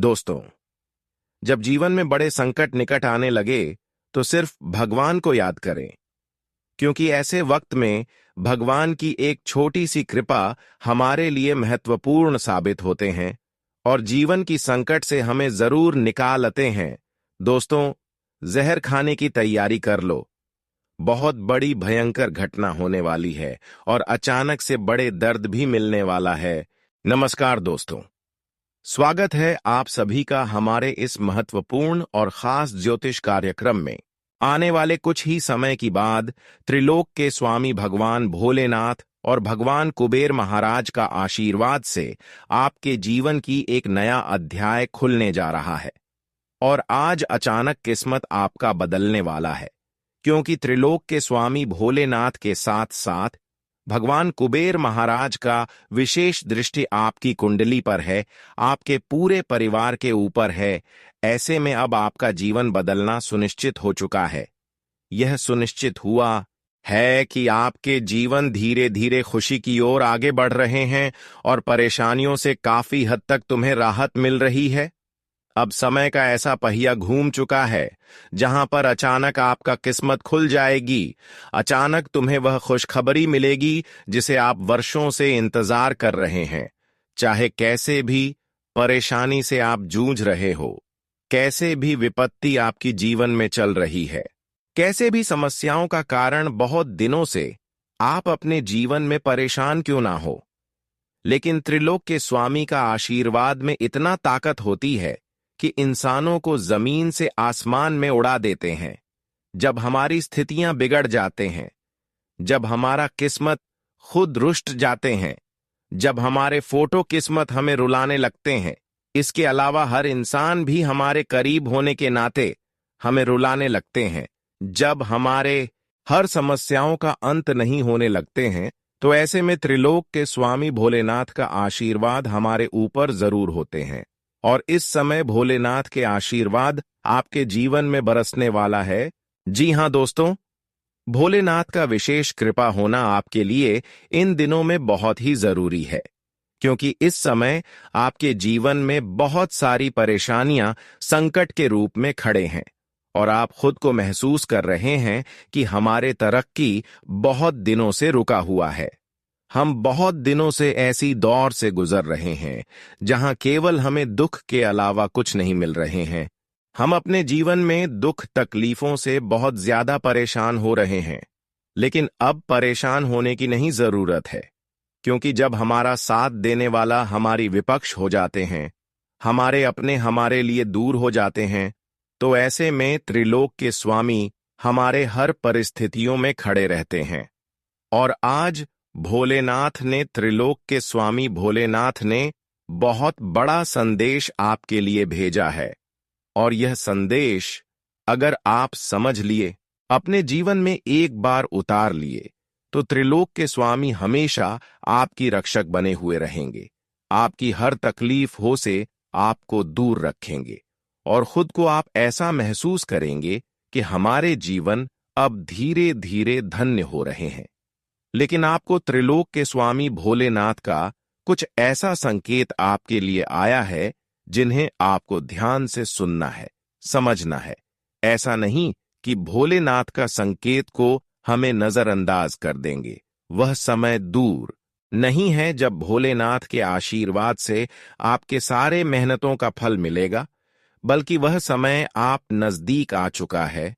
दोस्तों, जब जीवन में बड़े संकट निकट आने लगे तो सिर्फ भगवान को याद करें, क्योंकि ऐसे वक्त में भगवान की एक छोटी सी कृपा हमारे लिए महत्वपूर्ण साबित होते हैं और जीवन की संकट से हमें जरूर निकालते हैं। दोस्तों, जहर खाने की तैयारी कर लो। बहुत बड़ी भयंकर घटना होने वाली है और अचानक से बड़े दर्द भी मिलने वाला है। नमस्कार दोस्तों, स्वागत है आप सभी का हमारे इस महत्वपूर्ण और खास ज्योतिष कार्यक्रम में। आने वाले कुछ ही समय की बाद त्रिलोक के स्वामी भगवान भोलेनाथ और भगवान कुबेर महाराज का आशीर्वाद से आपके जीवन की एक नया अध्याय खुलने जा रहा है और आज अचानक किस्मत आपका बदलने वाला है, क्योंकि त्रिलोक के स्वामी भोलेनाथ के साथ साथ भगवान कुबेर महाराज का विशेष दृष्टि आपकी कुंडली पर है, आपके पूरे परिवार के ऊपर है। ऐसे में अब आपका जीवन बदलना सुनिश्चित हो चुका है। यह सुनिश्चित हुआ है कि आपके जीवन धीरे धीरे खुशी की ओर आगे बढ़ रहे हैं और परेशानियों से काफी हद तक तुम्हें राहत मिल रही है। अब समय का ऐसा पहिया घूम चुका है जहां पर अचानक आपका किस्मत खुल जाएगी। अचानक तुम्हें वह खुशखबरी मिलेगी जिसे आप वर्षों से इंतजार कर रहे हैं। चाहे कैसे भी परेशानी से आप जूझ रहे हो, कैसे भी विपत्ति आपकी जीवन में चल रही है, कैसे भी समस्याओं का कारण बहुत दिनों से आप अपने जीवन में परेशान क्यों ना हो, लेकिन त्रिलोक के स्वामी का आशीर्वाद में इतना ताकत होती है कि इंसानों को जमीन से आसमान में उड़ा देते हैं। जब हमारी स्थितियां बिगड़ जाते हैं, जब हमारा किस्मत खुद रुष्ट जाते हैं, जब हमारे फोटो किस्मत हमें रुलाने लगते हैं, इसके अलावा हर इंसान भी हमारे करीब होने के नाते हमें रुलाने लगते हैं, जब हमारे हर समस्याओं का अंत नहीं होने लगते हैं, तो ऐसे में त्रिलोक के स्वामी भोलेनाथ का आशीर्वाद हमारे ऊपर जरूर होते हैं। और इस समय भोलेनाथ के आशीर्वाद आपके जीवन में बरसने वाला है। जी हां दोस्तों, भोलेनाथ का विशेष कृपा होना आपके लिए इन दिनों में बहुत ही जरूरी है, क्योंकि इस समय आपके जीवन में बहुत सारी परेशानियां संकट के रूप में खड़े हैं और आप खुद को महसूस कर रहे हैं कि हमारे तरक्की बहुत दिनों से रुका हुआ है। हम बहुत दिनों से ऐसी दौर से गुजर रहे हैं जहां केवल हमें दुख के अलावा कुछ नहीं मिल रहे हैं। हम अपने जीवन में दुख तकलीफों से बहुत ज्यादा परेशान हो रहे हैं, लेकिन अब परेशान होने की नहीं जरूरत है, क्योंकि जब हमारा साथ देने वाला हमारी विपक्ष हो जाते हैं, हमारे अपने हमारे लिए दूर हो जाते हैं, तो ऐसे में त्रिलोक के स्वामी हमारे हर परिस्थितियों में खड़े रहते हैं। और आज भोलेनाथ ने, त्रिलोक के स्वामी भोलेनाथ ने बहुत बड़ा संदेश आपके लिए भेजा है और यह संदेश अगर आप समझ लिए, अपने जीवन में एक बार उतार लिए, तो त्रिलोक के स्वामी हमेशा आपकी रक्षक बने हुए रहेंगे। आपकी हर तकलीफ हो से आपको दूर रखेंगे और खुद को आप ऐसा महसूस करेंगे कि हमारे जीवन अब धीरे धीरे धन्य हो रहे हैं। लेकिन आपको त्रिलोक के स्वामी भोलेनाथ का कुछ ऐसा संकेत आपके लिए आया है जिन्हें आपको ध्यान से सुनना है, समझना है। ऐसा नहीं कि भोलेनाथ का संकेत को हमें नजरअंदाज कर देंगे। वह समय दूर नहीं है जब भोलेनाथ के आशीर्वाद से आपके सारे मेहनतों का फल मिलेगा, बल्कि वह समय आप नजदीक आ चुका है।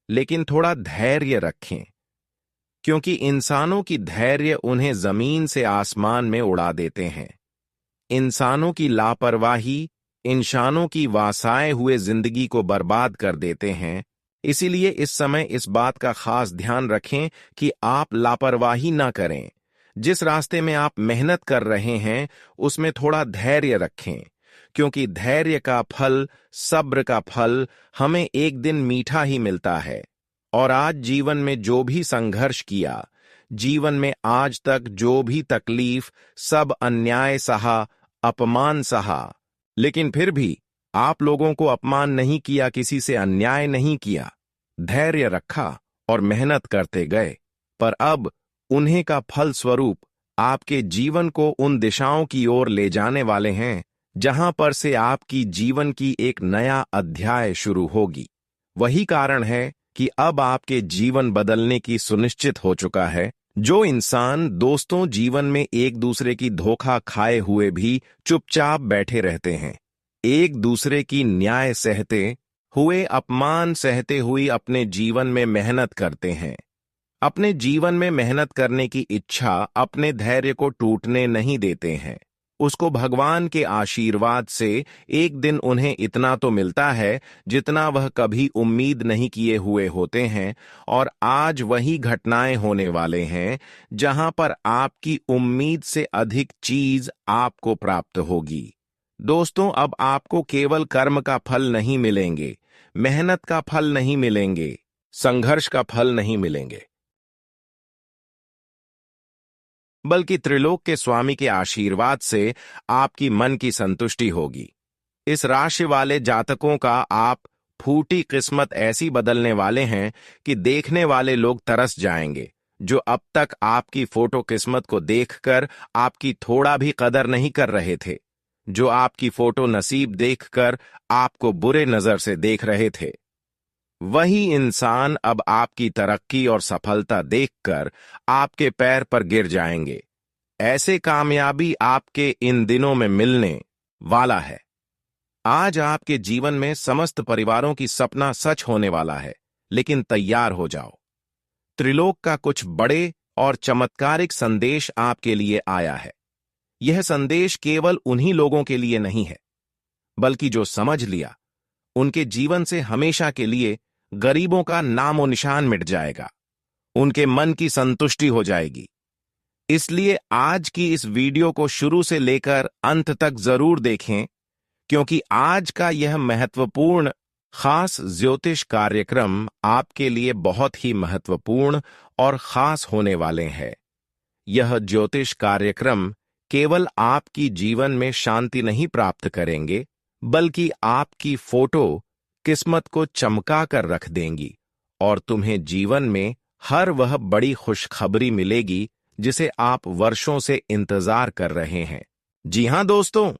लेकिन थोड़ा धैर्य रखें, क्योंकि इंसानों की धैर्य उन्हें जमीन से आसमान में उड़ा देते हैं। इंसानों की लापरवाही इंसानों की वासाए हुए जिंदगी को बर्बाद कर देते हैं। इसीलिए इस समय इस बात का खास ध्यान रखें कि आप लापरवाही ना करें। जिस रास्ते में आप मेहनत कर रहे हैं उसमें थोड़ा धैर्य रखें, क्योंकि धैर्य का फल, सब्र का फल हमें एक दिन मीठा ही मिलता है। और आज जीवन में जो भी संघर्ष किया, जीवन में आज तक जो भी तकलीफ, सब अन्याय सहा, अपमान सहा, लेकिन फिर भी आप लोगों को अपमान नहीं किया, किसी से अन्याय नहीं किया, धैर्य रखा और मेहनत करते गए। पर अब उन्हीं का फल स्वरूप आपके जीवन को उन दिशाओं की ओर ले जाने वाले हैं जहां पर से आपकी जीवन की एक नया अध्याय शुरू होगी। वही कारण है कि अब आपके जीवन बदलने की सुनिश्चित हो चुका है। जो इंसान दोस्तों जीवन में एक दूसरे की धोखा खाए हुए भी चुपचाप बैठे रहते हैं, एक दूसरे की न्याय सहते हुए, अपमान सहते हुए अपने जीवन में मेहनत करते हैं, अपने जीवन में मेहनत करने की इच्छा अपने धैर्य को टूटने नहीं देते हैं, उसको भगवान के आशीर्वाद से एक दिन उन्हें इतना तो मिलता है जितना वह कभी उम्मीद नहीं किए हुए होते हैं। और आज वही घटनाएं होने वाले हैं जहां पर आपकी उम्मीद से अधिक चीज आपको प्राप्त होगी। दोस्तों, अब आपको केवल कर्म का फल नहीं मिलेंगे, मेहनत का फल नहीं मिलेंगे, संघर्ष का फल नहीं मिलेंगे, बल्कि त्रिलोक के स्वामी के आशीर्वाद से आपकी मन की संतुष्टि होगी। इस राशि वाले जातकों का आप फूटी किस्मत ऐसी बदलने वाले हैं कि देखने वाले लोग तरस जाएंगे। जो अब तक आपकी फोटो किस्मत को देखकर आपकी थोड़ा भी कदर नहीं कर रहे थे, जो आपकी फोटो नसीब देखकर आपको बुरे नजर से देख रहे थे, वही इंसान अब आपकी तरक्की और सफलता देखकर आपके पैर पर गिर जाएंगे। ऐसे कामयाबी आपके इन दिनों में मिलने वाला है। आज आपके जीवन में समस्त परिवारों की सपना सच होने वाला है, लेकिन तैयार हो जाओ। त्रिलोक का कुछ बड़े और चमत्कारिक संदेश आपके लिए आया है। यह संदेश केवल उन्हीं लोगों के लिए नहीं है, बल्कि जो समझ लिया उनके जीवन से हमेशा के लिए गरीबों का नामो निशान मिट जाएगा, उनके मन की संतुष्टि हो जाएगी। इसलिए आज की इस वीडियो को शुरू से लेकर अंत तक जरूर देखें, क्योंकि आज का यह महत्वपूर्ण खास ज्योतिष कार्यक्रम आपके लिए बहुत ही महत्वपूर्ण और खास होने वाले हैं। यह ज्योतिष कार्यक्रम केवल आपकी जीवन में शांति नहीं प्राप्त करेंगे, बल्कि आपकी फोटो किस्मत को चमका कर रख देंगी और तुम्हें जीवन में हर वह बड़ी खुशखबरी मिलेगी जिसे आप वर्षों से इंतजार कर रहे हैं। जी हां दोस्तों,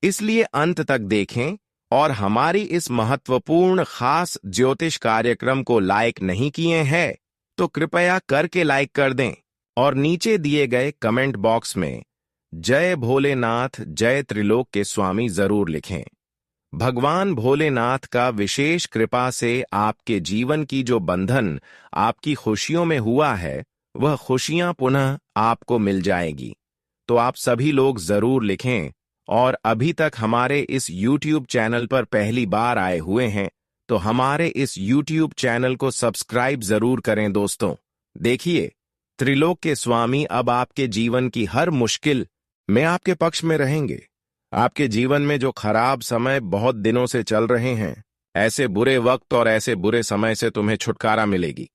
इसलिए अंत तक देखें और हमारी इस महत्वपूर्ण खास ज्योतिष कार्यक्रम को लाइक नहीं किए हैं तो कृपया करके लाइक कर दें और नीचे दिए गए कमेंट बॉक्स में जय भोलेनाथ, जय त्रिलोक के स्वामी जरूर लिखें। भगवान भोलेनाथ का विशेष कृपा से आपके जीवन की जो बंधन आपकी खुशियों में हुआ है, वह खुशियां पुनः आपको मिल जाएगी। तो आप सभी लोग जरूर लिखें और अभी तक हमारे इस YouTube चैनल पर पहली बार आए हुए हैं तो हमारे इस YouTube चैनल को सब्सक्राइब जरूर करें। दोस्तों देखिए, त्रिलोक के स्वामी अब आपके जीवन की हर मुश्किल में आपके पक्ष में रहेंगे। आपके जीवन में जो खराब समय बहुत दिनों से चल रहे हैं, ऐसे बुरे वक्त और ऐसे बुरे समय से तुम्हें छुटकारा मिलेगी।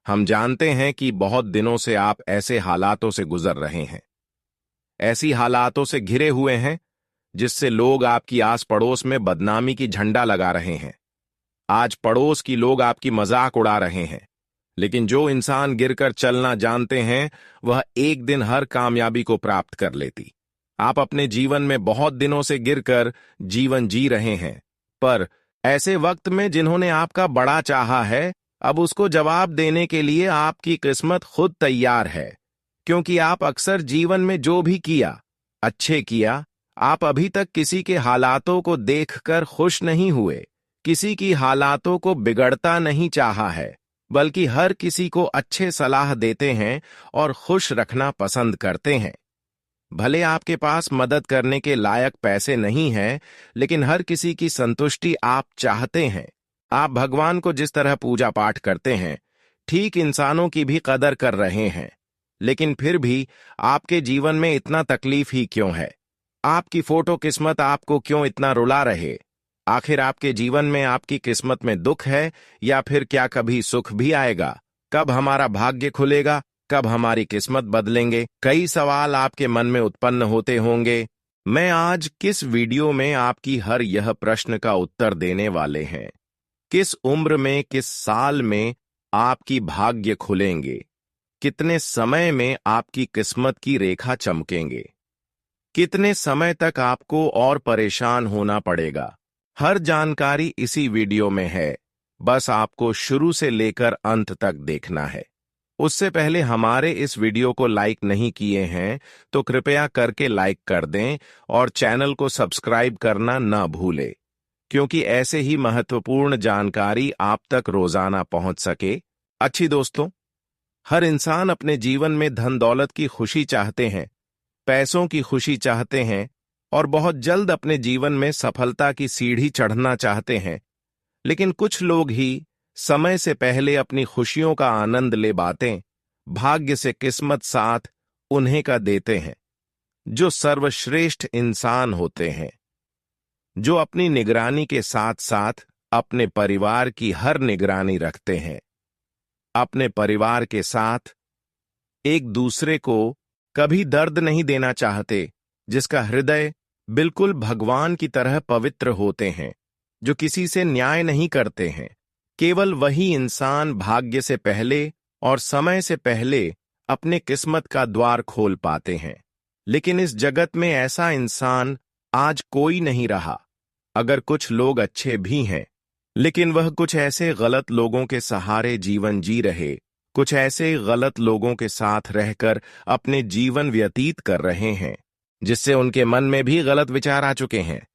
हम जानते हैं कि बहुत दिनों से आप ऐसे हालातों से गुजर रहे हैं, ऐसी हालातों से घिरे हुए हैं जिससे लोग आपकी आस पड़ोस में बदनामी की झंडा लगा रहे हैं। आज पड़ोस की लोग आपकी मजाक उड़ा रहे हैं, लेकिन जो इंसान गिरकर चलना जानते हैं वह एक दिन हर कामयाबी को प्राप्त कर लेती। आप अपने जीवन में बहुत दिनों से गिरकर जीवन जी रहे हैं, पर ऐसे वक्त में जिन्होंने आपका बड़ा चाहा है, अब उसको जवाब देने के लिए आपकी किस्मत खुद तैयार है। क्योंकि आप अक्सर जीवन में जो भी किया, अच्छे किया। आप अभी तक किसी के हालातों को देखकर खुश नहीं हुए, किसी की हालातों को बिगड़ता नहीं चाहा है, बल्कि हर किसी को अच्छे सलाह देते हैं और खुश रखना पसंद करते हैं। भले आपके पास मदद करने के लायक पैसे नहीं हैं, लेकिन हर किसी की संतुष्टि आप चाहते हैं। आप भगवान को जिस तरह पूजा पाठ करते हैं, ठीक इंसानों की भी कदर कर रहे हैं। लेकिन फिर भी आपके जीवन में इतना तकलीफ ही क्यों है? आपकी फोटो किस्मत आपको क्यों इतना रुला रहे? आखिर आपके जीवन में आपकी किस्मत में दुख है या फिर क्या कभी सुख भी आएगा? कब हमारा भाग्य खुलेगा? कब हमारी किस्मत बदलेंगे? कई सवाल आपके मन में उत्पन्न होते होंगे। मैं आज किस वीडियो में आपकी हर यह प्रश्न का उत्तर देने वाले हैं। किस उम्र में, किस साल में आपकी भाग्य खुलेंगे? कितने समय में आपकी किस्मत की रेखा चमकेंगे? कितने समय तक आपको और परेशान होना पड़ेगा? हर जानकारी इसी वीडियो में है, बस आपको शुरू से लेकर अंत तक देखना है। उससे पहले हमारे इस वीडियो को लाइक नहीं किए हैं तो कृपया करके लाइक कर दें और चैनल को सब्सक्राइब करना न भूलें, क्योंकि ऐसे ही महत्वपूर्ण जानकारी आप तक रोजाना पहुंच सके। अच्छी दोस्तों, हर इंसान अपने जीवन में धन दौलत की खुशी चाहते हैं, पैसों की खुशी चाहते हैं और बहुत जल्द अपने जीवन में सफलता की सीढ़ी चढ़ना चाहते हैं। लेकिन कुछ लोग ही समय से पहले अपनी खुशियों का आनंद ले पाते, भाग्य से किस्मत साथ उन्हें का देते हैं। जो सर्वश्रेष्ठ इंसान होते हैं, जो अपनी निगरानी के साथ साथ अपने परिवार की हर निगरानी रखते हैं, अपने परिवार के साथ एक दूसरे को कभी दर्द नहीं देना चाहते, जिसका हृदय बिल्कुल भगवान की तरह पवित्र होते हैं, जो किसी से न्याय नहीं करते हैं। केवल वही इंसान भाग्य से पहले और समय से पहले अपने किस्मत का द्वार खोल पाते हैं। लेकिन इस जगत में ऐसा इंसान आज कोई नहीं रहा। अगर कुछ लोग अच्छे भी हैं, लेकिन वह कुछ ऐसे गलत लोगों के सहारे जीवन जी रहे, कुछ ऐसे गलत लोगों के साथ रहकर अपने जीवन व्यतीत कर रहे हैं, जिससे उनके मन में भी गलत विचार आ चुके हैं।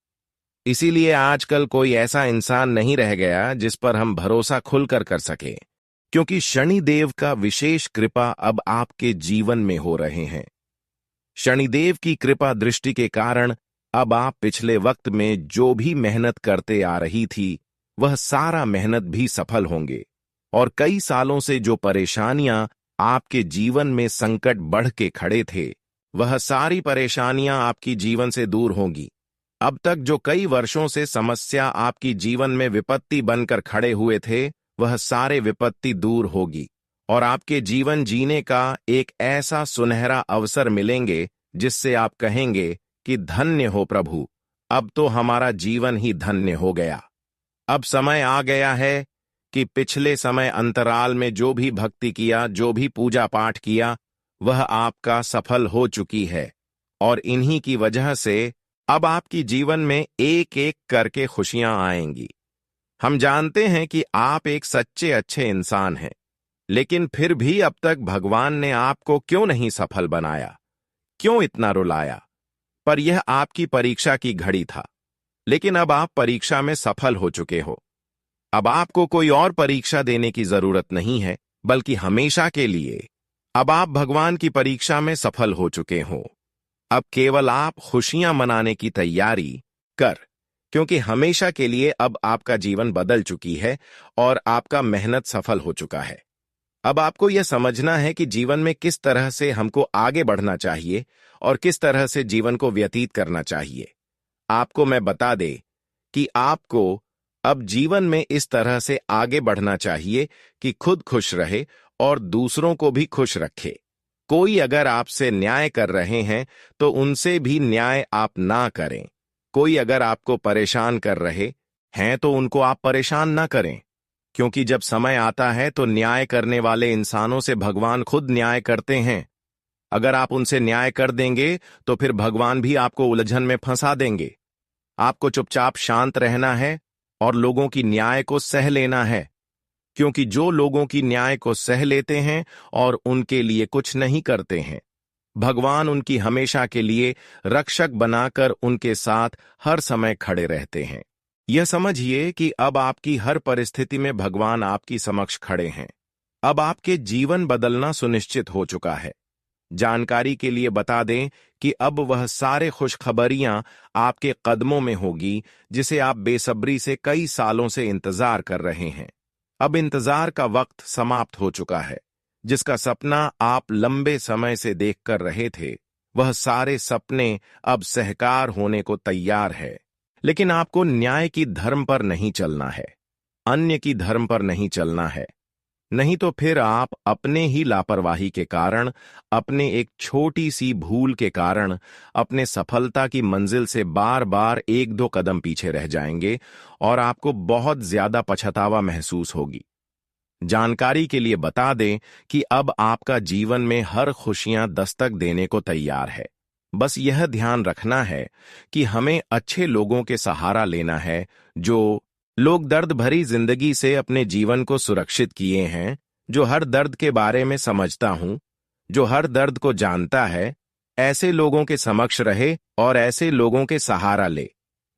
इसीलिए आजकल कोई ऐसा इंसान नहीं रह गया जिस पर हम भरोसा खुलकर कर सके, क्योंकि शनिदेव का विशेष कृपा अब आपके जीवन में हो रहे हैं। शनिदेव की कृपा दृष्टि के कारण अब आप पिछले वक्त में जो भी मेहनत करते आ रही थी, वह सारा मेहनत भी सफल होंगे और कई सालों से जो परेशानियां आपके जीवन में संकट बढ़ के खड़े थे, वह सारी परेशानियां आपकी जीवन से दूर होंगी। अब तक जो कई वर्षों से समस्या आपकी जीवन में विपत्ति बनकर खड़े हुए थे, वह सारे विपत्ति दूर होगी और आपके जीवन जीने का एक ऐसा सुनहरा अवसर मिलेंगे जिससे आप कहेंगे कि धन्य हो प्रभु, अब तो हमारा जीवन ही धन्य हो गया। अब समय आ गया है कि पिछले समय अंतराल में जो भी भक्ति किया, जो भी पूजा पाठ किया, वह आपका सफल हो चुकी है और इन्हीं की वजह से अब आपकी जीवन में एक एक करके खुशियां आएंगी। हम जानते हैं कि आप एक सच्चे अच्छे इंसान हैं, लेकिन फिर भी अब तक भगवान ने आपको क्यों नहीं सफल बनाया, क्यों इतना रुलाया? पर यह आपकी परीक्षा की घड़ी था। लेकिन अब आप परीक्षा में सफल हो चुके हो। अब आपको कोई और परीक्षा देने की जरूरत नहीं है, बल्कि हमेशा के लिए अब आप भगवान की परीक्षा में सफल हो चुके हो। अब केवल आप खुशियां मनाने की तैयारी कर, क्योंकि हमेशा के लिए अब आपका जीवन बदल चुकी है और आपका मेहनत सफल हो चुका है। अब आपको यह समझना है कि जीवन में किस तरह से हमको आगे बढ़ना चाहिए और किस तरह से जीवन को व्यतीत करना चाहिए। आपको मैं बता दे कि आपको अब जीवन में इस तरह से आगे बढ़ना चाहिए कि खुद खुश रहे और दूसरों को भी खुश रखे। कोई अगर आपसे न्याय कर रहे हैं तो उनसे भी न्याय आप ना करें। कोई अगर आपको परेशान कर रहे हैं तो उनको आप परेशान ना करें, क्योंकि जब समय आता है तो न्याय करने वाले इंसानों से भगवान खुद न्याय करते हैं। अगर आप उनसे न्याय कर देंगे तो फिर भगवान भी आपको उलझन में फंसा देंगे। आपको चुपचाप शांत रहना है और लोगों की न्याय को सह लेना है, क्योंकि जो लोगों की न्याय को सह लेते हैं और उनके लिए कुछ नहीं करते हैं, भगवान उनकी हमेशा के लिए रक्षक बनाकर उनके साथ हर समय खड़े रहते हैं। यह समझिए कि अब आपकी हर परिस्थिति में भगवान आपकी समक्ष खड़े हैं। अब आपके जीवन बदलना सुनिश्चित हो चुका है। जानकारी के लिए बता दें कि अब वह सारे खुशखबरियां आपके कदमों में होगी जिसे आप बेसब्री से कई सालों से इंतजार कर रहे हैं। अब इंतजार का वक्त समाप्त हो चुका है। जिसका सपना आप लंबे समय से देख कर रहे थे, वह सारे सपने अब साकार होने को तैयार है। लेकिन आपको न्याय की धर्म पर नहीं चलना है, अन्य की धर्म पर नहीं चलना है। नहीं तो फिर आप अपने ही लापरवाही के कारण, अपने एक छोटी सी भूल के कारण अपने सफलता की मंजिल से बार बार एक दो कदम पीछे रह जाएंगे और आपको बहुत ज्यादा पछतावा महसूस होगी। जानकारी के लिए बता दें कि अब आपका जीवन में हर खुशियां दस्तक देने को तैयार है। बस यह ध्यान रखना है कि हमें अच्छे लोगों के सहारा लेना है, जो लोग दर्द भरी जिंदगी से अपने जीवन को सुरक्षित किए हैं, जो हर दर्द के बारे में समझता हूं, जो हर दर्द को जानता है। ऐसे लोगों के समक्ष रहे और ऐसे लोगों के सहारा ले,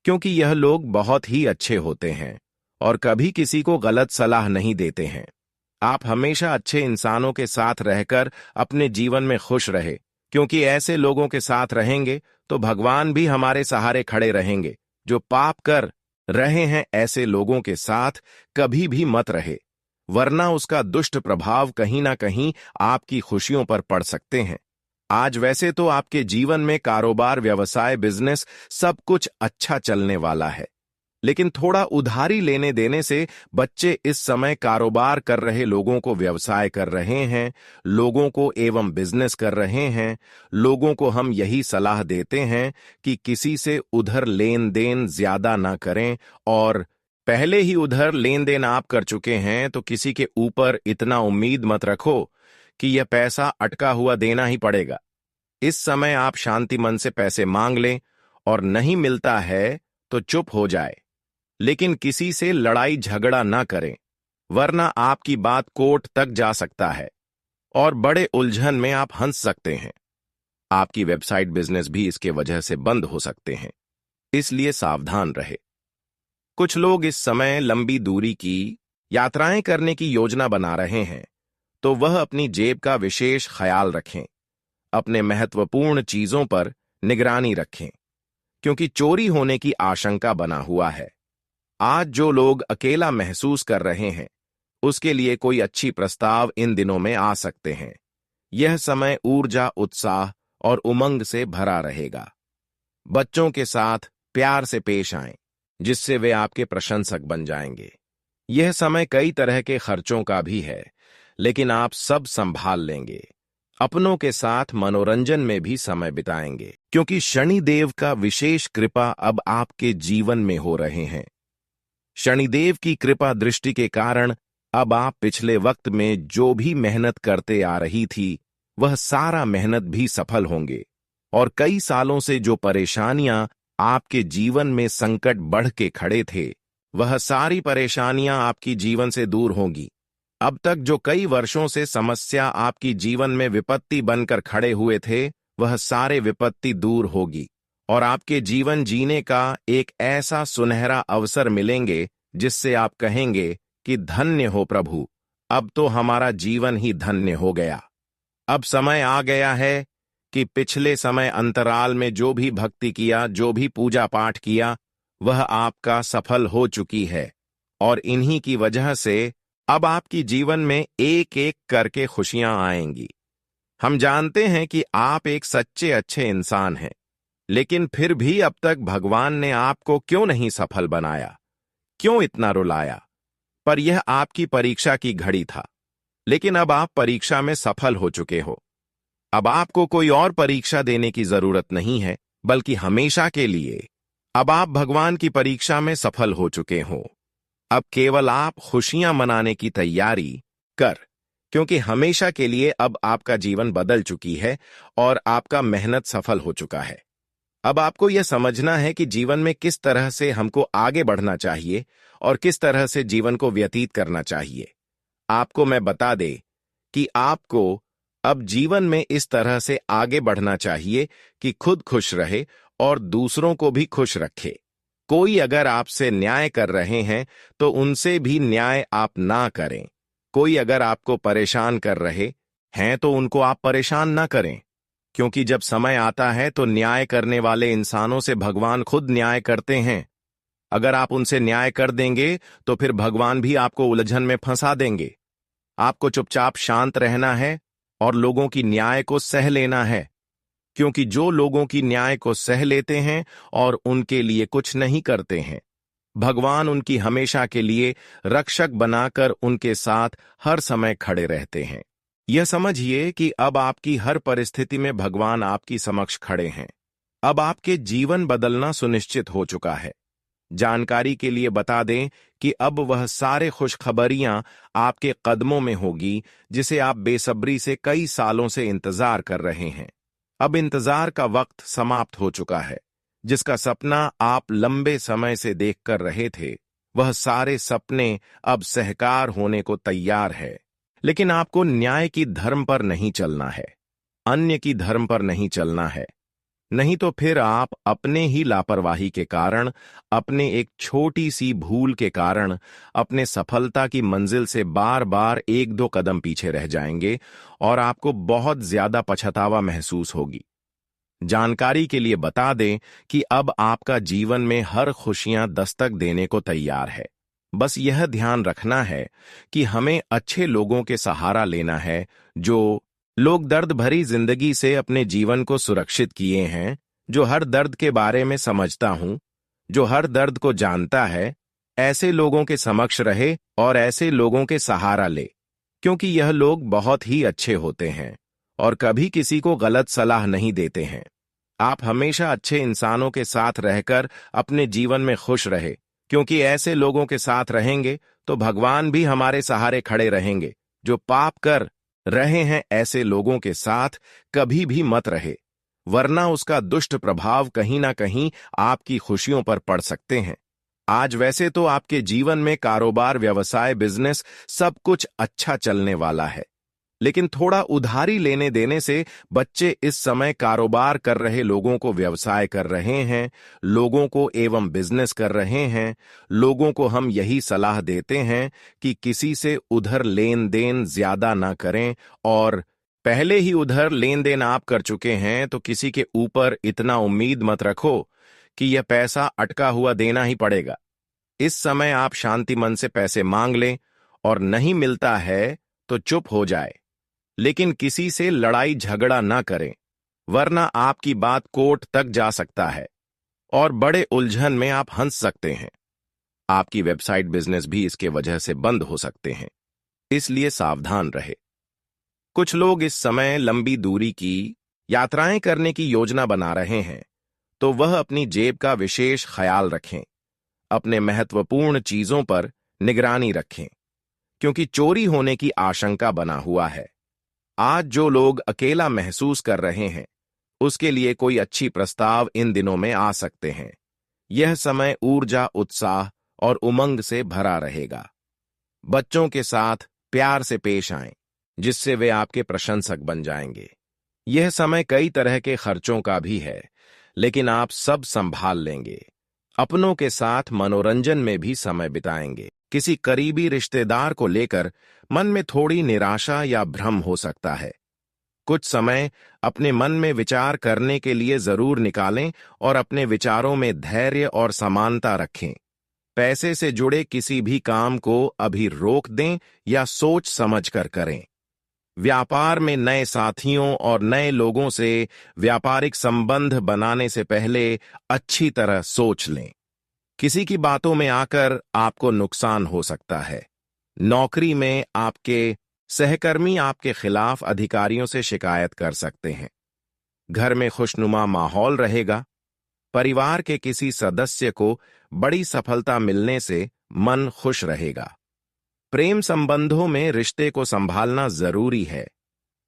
क्योंकि यह लोग बहुत ही अच्छे होते हैं और कभी किसी को गलत सलाह नहीं देते हैं। आप हमेशा अच्छे इंसानों के साथ रहकर अपने जीवन में खुश रहे, क्योंकि ऐसे लोगों के साथ रहेंगे तो भगवान भी हमारे सहारे खड़े रहेंगे। जो पाप कर रहे हैं ऐसे लोगों के साथ कभी भी मत रहे, वरना उसका दुष्ट प्रभाव कहीं ना कहीं आपकी खुशियों पर पड़ सकते हैं। आज वैसे तो आपके जीवन में कारोबार, व्यवसाय, बिजनेस सब कुछ अच्छा चलने वाला है, लेकिन थोड़ा उधारी लेने देने से बच्चे इस समय कारोबार कर रहे लोगों को व्यवसाय कर रहे हैं, लोगों को एवं बिजनेस कर रहे हैं। लोगों को हम यही सलाह देते हैं कि किसी से उधर लेन देन ज्यादा ना करें, और पहले ही उधर लेन देन आप कर चुके हैं तो किसी के ऊपर इतना उम्मीद मत रखो कि यह पैसा अटका हुआ देना ही पड़ेगा। इस समय आप शांति मन से पैसे मांग लें, और नहीं मिलता है तो चुप हो जाए, लेकिन किसी से लड़ाई झगड़ा ना करें, वरना आपकी बात कोर्ट तक जा सकता है और बड़े उलझन में आप हंस सकते हैं। आपकी वेबसाइट, बिजनेस भी इसके वजह से बंद हो सकते हैं, इसलिए सावधान रहे। कुछ लोग इस समय लंबी दूरी की यात्राएं करने की योजना बना रहे हैं, तो वह अपनी जेब का विशेष ख्याल रखें। अपने महत्वपूर्ण चीजों पर निगरानी रखें, क्योंकि चोरी होने की आशंका बना हुआ है। आज जो लोग अकेला महसूस कर रहे हैं, उसके लिए कोई अच्छी प्रस्ताव इन दिनों में आ सकते हैं। यह समय ऊर्जा, उत्साह और उमंग से भरा रहेगा। बच्चों के साथ प्यार से पेश आएं, जिससे वे आपके प्रशंसक बन जाएंगे। यह समय कई तरह के खर्चों का भी है, लेकिन आप सब संभाल लेंगे। अपनों के साथ मनोरंजन में भी समय बिताएंगे, क्योंकि शनिदेव का विशेष कृपा अब आपके जीवन में हो रहे हैं। शनिदेव की कृपा दृष्टि के कारण अब आप पिछले वक्त में जो भी मेहनत करते आ रही थी, वह सारा मेहनत भी सफल होंगे, और कई सालों से जो परेशानियां आपके जीवन में संकट बढ़ के खड़े थे, वह सारी परेशानियां आपकी जीवन से दूर होंगी। अब तक जो कई वर्षों से समस्या आपकी जीवन में विपत्ति बनकर खड़े हुए थे, वह सारे विपत्ति दूर होगी, और आपके जीवन जीने का एक ऐसा सुनहरा अवसर मिलेंगे जिससे आप कहेंगे कि धन्य हो प्रभु, अब तो हमारा जीवन ही धन्य हो गया। अब समय आ गया है कि पिछले समय अंतराल में जो भी भक्ति किया, जो भी पूजा पाठ किया, वह आपका सफल हो चुकी है, और इन्हीं की वजह से अब आपकी जीवन में एक एक करके खुशियां आएंगी। हम जानते हैं कि आप एक सच्चे अच्छे इंसान हैं, लेकिन फिर भी अब तक भगवान ने आपको क्यों नहीं सफल बनाया, क्यों इतना रुलाया? पर यह आपकी परीक्षा की घड़ी था, लेकिन अब आप परीक्षा में सफल हो चुके हो। अब आपको कोई और परीक्षा देने की जरूरत नहीं है, बल्कि हमेशा के लिए अब आप भगवान की परीक्षा में सफल हो चुके हो। अब केवल आप खुशियां मनाने की तैयारी कर, क्योंकि हमेशा के लिए अब आपका जीवन बदल चुकी है और आपका मेहनत सफल हो चुका है। अब आपको यह समझना है कि जीवन में किस तरह से हमको आगे बढ़ना चाहिए और किस तरह से जीवन को व्यतीत करना चाहिए। आपको मैं बता दे कि आपको अब जीवन में इस तरह से आगे बढ़ना चाहिए कि खुद खुश रहे और दूसरों को भी खुश रखे। कोई अगर आपसे न्याय कर रहे हैं तो उनसे भी न्याय आप ना करें। कोई अगर आपको परेशान कर रहे हैं तो उनको आप परेशान ना करें, क्योंकि जब समय आता है तो न्याय करने वाले इंसानों से भगवान खुद न्याय करते हैं। अगर आप उनसे न्याय कर देंगे तो फिर भगवान भी आपको उलझन में फंसा देंगे। आपको चुपचाप शांत रहना है और लोगों की न्याय को सह लेना है, क्योंकि जो लोगों की न्याय को सह लेते हैं और उनके लिए कुछ नहीं करते हैं, भगवान उनकी हमेशा के लिए रक्षक बनाकर उनके साथ हर समय खड़े रहते हैं। यह समझिए कि अब आपकी हर परिस्थिति में भगवान आपकी समक्ष खड़े हैं। अब आपके जीवन बदलना सुनिश्चित हो चुका है। जानकारी के लिए बता दें कि अब वह सारे खुशखबरियां आपके कदमों में होगी जिसे आप बेसब्री से कई सालों से इंतजार कर रहे हैं। अब इंतजार का वक्त समाप्त हो चुका है। जिसका सपना आप लंबे समय से देखकर रहे थे, वह सारे सपने अब सहकार होने को तैयार है। लेकिन आपको न्याय की धर्म पर नहीं चलना है, अन्य की धर्म पर नहीं चलना है। नहीं तो फिर आप अपने ही लापरवाही के कारण, अपने एक छोटी सी भूल के कारण, अपने सफलता की मंजिल से बार बार एक दो कदम पीछे रह जाएंगे और आपको बहुत ज्यादा पछतावा महसूस होगी। जानकारी के लिए बता दें कि अब आपका जीवन में हर खुशियां दस्तक देने को तैयार है। बस यह ध्यान रखना है कि हमें अच्छे लोगों के सहारा लेना है, जो लोग दर्द भरी जिंदगी से अपने जीवन को सुरक्षित किए हैं, जो हर दर्द के बारे में समझता हूं, जो हर दर्द को जानता है। ऐसे लोगों के समक्ष रहे और ऐसे लोगों के सहारा ले, क्योंकि यह लोग बहुत ही अच्छे होते हैं और कभी किसी को गलत सलाह नहीं देते हैं। आप हमेशा अच्छे इंसानों के साथ रहकर अपने जीवन में खुश रहे, क्योंकि ऐसे लोगों के साथ रहेंगे तो भगवान भी हमारे सहारे खड़े रहेंगे। जो पाप कर रहे हैं, ऐसे लोगों के साथ कभी भी मत रहे, वरना उसका दुष्ट प्रभाव कहीं ना कहीं आपकी खुशियों पर पड़ सकते हैं। आज वैसे तो आपके जीवन में कारोबार, व्यवसाय, बिजनेस सब कुछ अच्छा चलने वाला है, लेकिन थोड़ा उधारी लेने देने से बच्चे इस समय कारोबार कर रहे लोगों को व्यवसाय कर रहे हैं, लोगों को एवं बिजनेस कर रहे हैं। लोगों को हम यही सलाह देते हैं कि किसी से उधर लेन देन ज्यादा ना करें, और पहले ही उधर लेन देन आप कर चुके हैं तो किसी के ऊपर इतना उम्मीद मत रखो कि यह पैसा अटका हुआ देना ही पड़ेगा। इस समय आप शांति मन से पैसे मांग लें, और नहीं मिलता है तो चुप हो जाए, लेकिन किसी से लड़ाई झगड़ा ना करें, वरना आपकी बात कोर्ट तक जा सकता है और बड़े उलझन में आप हंस सकते हैं। आपकी वेबसाइट, बिजनेस भी इसके वजह से बंद हो सकते हैं, इसलिए सावधान रहे। कुछ लोग इस समय लंबी दूरी की यात्राएं करने की योजना बना रहे हैं, तो वह अपनी जेब का विशेष ख्याल रखें। अपने महत्वपूर्ण चीजों पर निगरानी रखें, क्योंकि चोरी होने की आशंका बना हुआ है। आज जो लोग अकेला महसूस कर रहे हैं, उसके लिए कोई अच्छी प्रस्ताव इन दिनों में आ सकते हैं। यह समय ऊर्जा, उत्साह और उमंग से भरा रहेगा। बच्चों के साथ प्यार से पेश आएं, जिससे वे आपके प्रशंसक बन जाएंगे। यह समय कई तरह के खर्चों का भी है, लेकिन आप सब संभाल लेंगे। अपनों के साथ मनोरंजन में भी समय बिताएंगे। किसी करीबी रिश्तेदार को लेकर मन में थोड़ी निराशा या भ्रम हो सकता है। कुछ समय अपने मन में विचार करने के लिए जरूर निकालें और अपने विचारों में धैर्य और समानता रखें। पैसे से जुड़े किसी भी काम को अभी रोक दें या सोच समझ कर करें। व्यापार में नए साथियों और नए लोगों से व्यापारिक संबंध बनाने से पहले अच्छी तरह सोच लें। किसी की बातों में आकर आपको नुकसान हो सकता है। नौकरी में आपके सहकर्मी आपके खिलाफ अधिकारियों से शिकायत कर सकते हैं। घर में खुशनुमा माहौल रहेगा। परिवार के किसी सदस्य को बड़ी सफलता मिलने से मन खुश रहेगा। प्रेम संबंधों में रिश्ते को संभालना जरूरी है।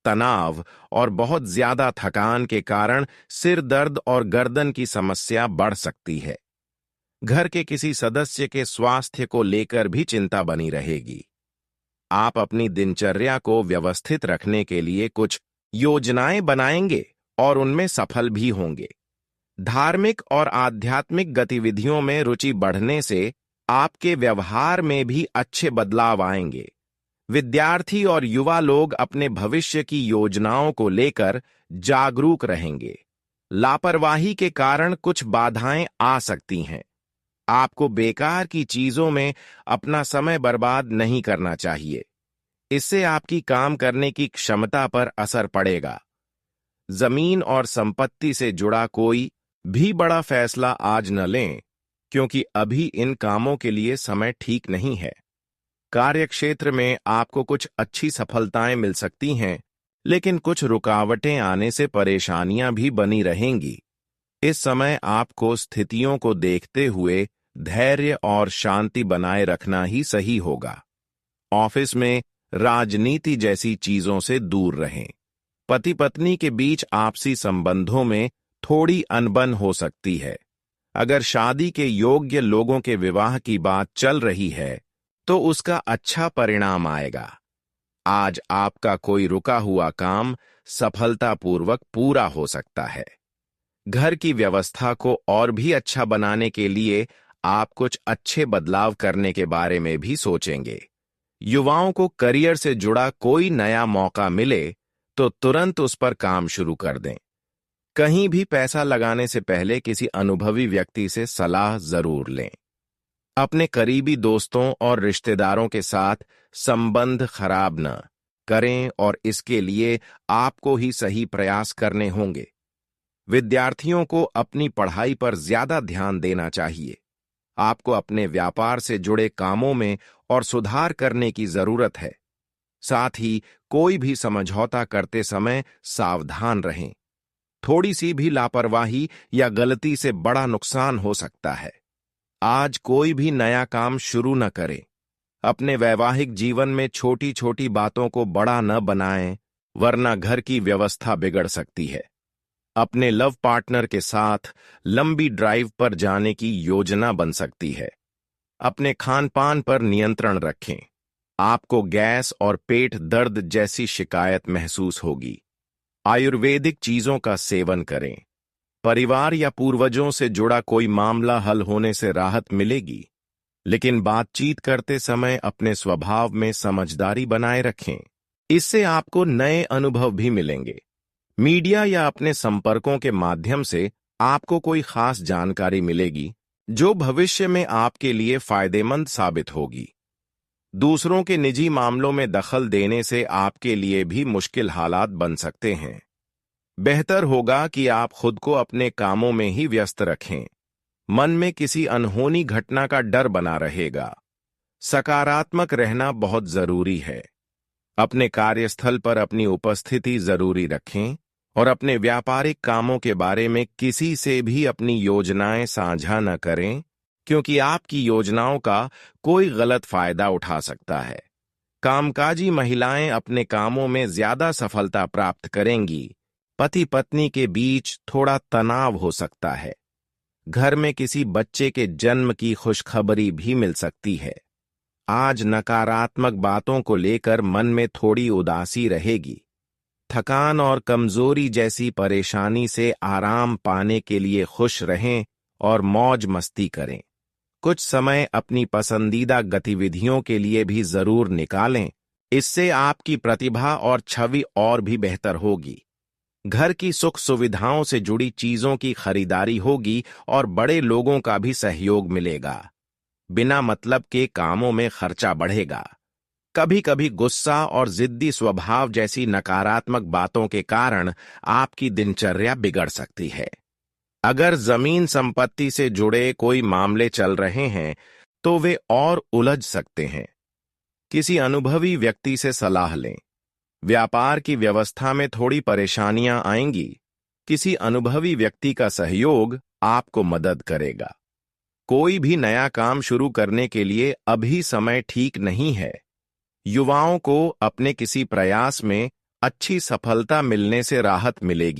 तनाव और बहुत ज्यादा थकान के कारण सिर दर्द और गर्दन की समस्या बढ़ सकती है। घर के किसी सदस्य के स्वास्थ्य को लेकर भी चिंता बनी रहेगी। आप अपनी दिनचर्या को व्यवस्थित रखने के लिए कुछ योजनाएं बनाएंगे और उनमें सफल भी होंगे। धार्मिक और आध्यात्मिक गतिविधियों में रुचि बढ़ने से आपके व्यवहार में भी अच्छे बदलाव आएंगे। विद्यार्थी और युवा लोग अपने भविष्य की योजनाओं को लेकर जागरूक रहेंगे। लापरवाही के कारण कुछ बाधाएं आ सकती हैं। आपको बेकार की चीजों में अपना समय बर्बाद नहीं करना चाहिए। इससे आपकी काम करने की क्षमता पर असर पड़ेगा। जमीन और संपत्ति से जुड़ा कोई भी बड़ा फैसला आज न लें, क्योंकि अभी इन कामों के लिए समय ठीक नहीं है। कार्यक्षेत्र में आपको कुछ अच्छी सफलताएं मिल सकती हैं, लेकिन कुछ रुकावटें आने से परेशानियां भी बनी रहेंगी। इस समय आपको स्थितियों को देखते हुए धैर्य और शांति बनाए रखना ही सही होगा। ऑफिस में राजनीति जैसी चीजों से दूर रहें। पति पत्नी के बीच आपसी संबंधों में थोड़ी अनबन हो सकती है। अगर शादी के योग्य लोगों के विवाह की बात चल रही है तो उसका अच्छा परिणाम आएगा। आज आपका कोई रुका हुआ काम सफलतापूर्वक पूरा हो सकता है। घर की व्यवस्था को और भी अच्छा बनाने के लिए आप कुछ अच्छे बदलाव करने के बारे में भी सोचेंगे। युवाओं को करियर से जुड़ा कोई नया मौका मिले तो तुरंत उस पर काम शुरू कर दें। कहीं भी पैसा लगाने से पहले किसी अनुभवी व्यक्ति से सलाह जरूर लें। अपने करीबी दोस्तों और रिश्तेदारों के साथ संबंध खराब न करें और इसके लिए आपको ही सही प्रयास करने होंगे। विद्यार्थियों को अपनी पढ़ाई पर ज्यादा ध्यान देना चाहिए। आपको अपने व्यापार से जुड़े कामों में और सुधार करने की जरूरत है। साथ ही कोई भी समझौता करते समय सावधान रहें। थोड़ी सी भी लापरवाही या गलती से बड़ा नुकसान हो सकता है। आज कोई भी नया काम शुरू न करें। अपने वैवाहिक जीवन में छोटी छोटी बातों को बड़ा न बनाएं, वरना घर की व्यवस्था बिगड़ सकती है। अपने लव पार्टनर के साथ लंबी ड्राइव पर जाने की योजना बन सकती है। अपने खान पान पर नियंत्रण रखें। आपको गैस और पेट दर्द जैसी शिकायत महसूस होगी। आयुर्वेदिक चीजों का सेवन करें। परिवार या पूर्वजों से जुड़ा कोई मामला हल होने से राहत मिलेगी, लेकिन बातचीत करते समय अपने स्वभाव में समझदारी बनाए रखें। इससे आपको नए अनुभव भी मिलेंगे। मीडिया या अपने संपर्कों के माध्यम से आपको कोई खास जानकारी मिलेगी जो भविष्य में आपके लिए फायदेमंद साबित होगी। दूसरों के निजी मामलों में दखल देने से आपके लिए भी मुश्किल हालात बन सकते हैं। बेहतर होगा कि आप खुद को अपने कामों में ही व्यस्त रखें। मन में किसी अनहोनी घटना का डर बना रहेगा। सकारात्मक रहना बहुत जरूरी है। अपने कार्यस्थल पर अपनी उपस्थिति जरूरी रखें और अपने व्यापारिक कामों के बारे में किसी से भी अपनी योजनाएं साझा न करें, क्योंकि आपकी योजनाओं का कोई गलत फायदा उठा सकता है। कामकाजी महिलाएं अपने कामों में ज्यादा सफलता प्राप्त करेंगी। पति पत्नी के बीच थोड़ा तनाव हो सकता है। घर में किसी बच्चे के जन्म की खुशखबरी भी मिल सकती है। आज नकारात्मक बातों को लेकर मन में थोड़ी उदासी रहेगी। थकान और कमजोरी जैसी परेशानी से आराम पाने के लिए खुश रहें और मौज मस्ती करें। कुछ समय अपनी पसंदीदा गतिविधियों के लिए भी जरूर निकालें। इससे आपकी प्रतिभा और छवि और भी बेहतर होगी। घर की सुख सुविधाओं से जुड़ी चीजों की खरीदारी होगी और बड़े लोगों का भी सहयोग मिलेगा। बिना मतलब के कामों में खर्चा बढ़ेगा। कभी कभी गुस्सा और जिद्दी स्वभाव जैसी नकारात्मक बातों के कारण आपकी दिनचर्या बिगड़ सकती है। अगर जमीन संपत्ति से जुड़े कोई मामले चल रहे हैं तो वे और उलझ सकते हैं। किसी अनुभवी व्यक्ति से सलाह लें। व्यापार की व्यवस्था में थोड़ी परेशानियां आएंगी। किसी अनुभवी व्यक्ति का सहयोग आपको मदद करेगा। कोई भी नया काम शुरू करने के लिए अभी समय ठीक नहीं है। युवाओं को अपने किसी प्रयास में अच्छी सफलता मिलने से राहत मिलेगी।